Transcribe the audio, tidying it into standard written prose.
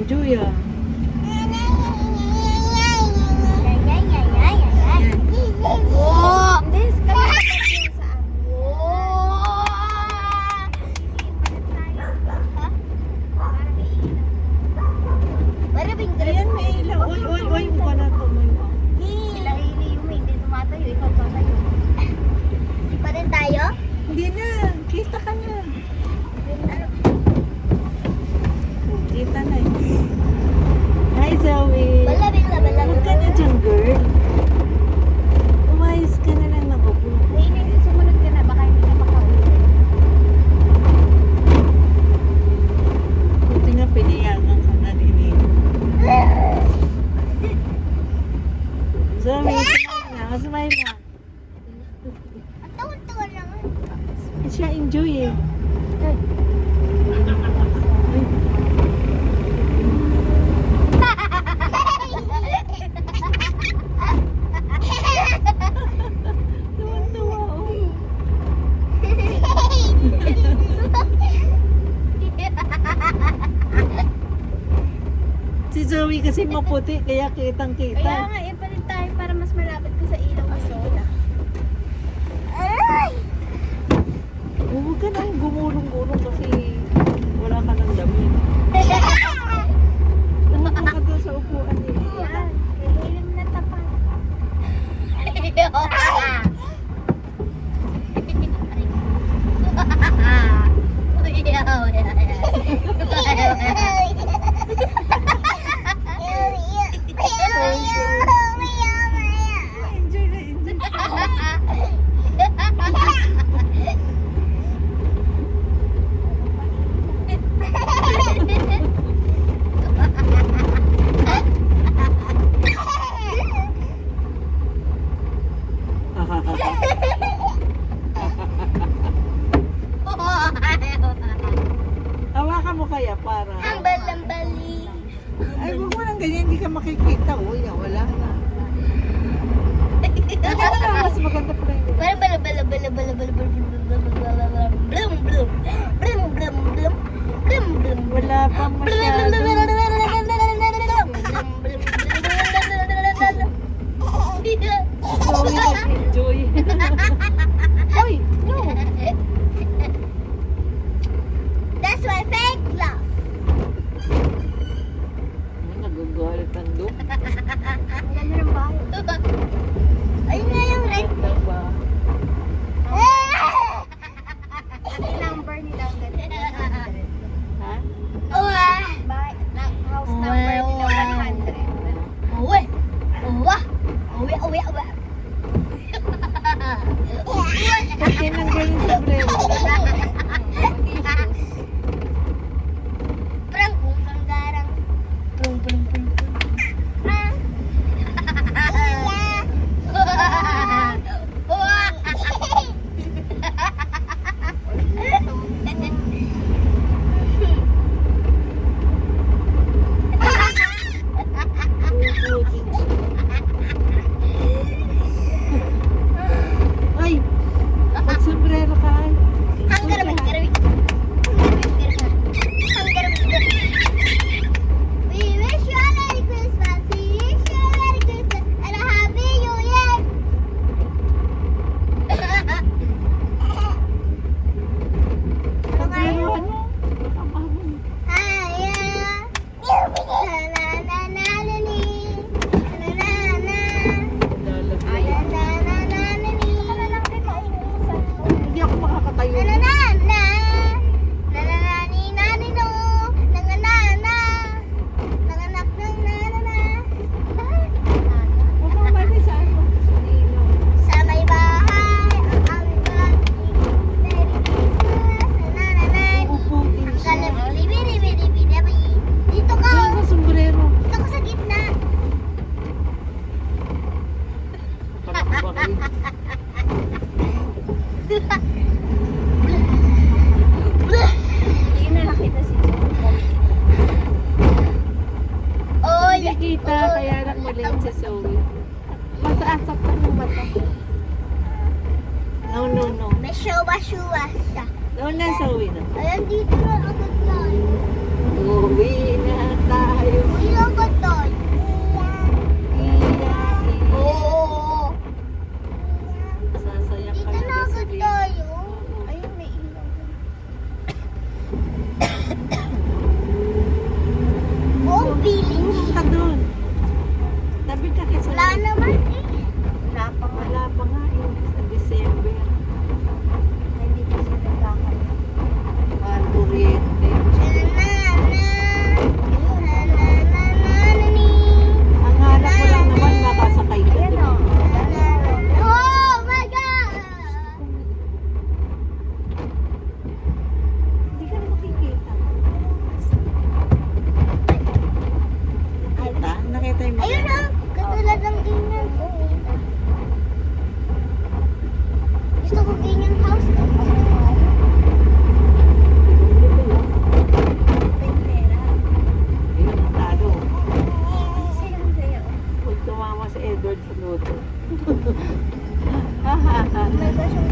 enjoy ah. Wow! This kaya Ayan, may ilaw. Uy, uy, uy, mukha na to. Pa rin tayo? Hindi na. Kita ka na. Kita na eh. Hi, Zoe. Huwag ka na dyan, girl. Umayos ka na lang na po. Sumunod ka na, baka hindi ka makauwi. Buti nga pinayagan ka na rin. Zoe, smile na. Smile na. Ang tawa-tawa naman. Siya enjoy eh. Tuwan-tuwa oh. Si Zoe kasi maputi, kaya kitang-kita. Kaya nga, ipalit tayo para mas malapit ko sa ilaw kasi. Aray! Huwag ka nang gumulong-gulong kasi wala ka ng damit. Umupo ka doon sa upuan eh. Yan, kailan na tapat. Enjoy na enjoy. Hawakan mo kaya para... Ambal-ambali. Ay, huwag mo nang ganyan, hindi ka makikita. Uy, wala na. Mas maganda pa rin. Wala pang masyado. Zoe, mag-enjoy. Uy, no. That's my fake love. Nagagalit ang look. Ang ganda ng bahay. Ayun nga yung red. Ang ba? Ang number nila ang ganda. Ha? Bahay, house number nila 100. Uwe! Uwa! Uwe, uwe, uwe! Pati nang ganyan sa brero. Prang, prang, garang. Prung, prung, prung, prung. Prang. Ay! Mag-sombrero ka ay. We wish you a Merry Christmas. We wish you a Merry Christmas and a Happy New Year. Paglaruan mo. Baka mahal. Hindi ako makakatayo. Huwag kang mali sa ano. Sa ilaw. Sa may bahay, ang aming bahay. Merry Christmas, nanananan. Upo din siya. Kalabili-bili-bili-bili. Dito ka, Doon sa sombrero. dito ka sa gitna. Pakakabakay. Hindi na nakita si Oh, Hindi kita, kaya lang maliit si Zoe. Masaasap ka ng mata. No, no, no. may shuwa-shuwa siya. No na, Zoe na. Ayan, dito na agad yan. Uwi na tayo. Ilang ko to? Iya, Oo. Sasaya ka Dito na na ako kasi. tayo. Ayun, may ilaw. Oh, feeling. Tulong ka dun. Tabi ka kasi. Wala naman eh. Wala pa nga. Wala pa nga eh. Sa December. Hindi pa siya nagkakaroon. Mahal kuryente. Ang hanap mo lang naman makasakay ka Ayan dun. o. Oh my God! Hindi ka na makikita. Kita? Nakita yung Ayun o. Katulad ng ganyan. Gusto ko ganyan house. Ayun, talo. Sino sa'yo? Huwag tumama si Edward sa luto. May gosh, ang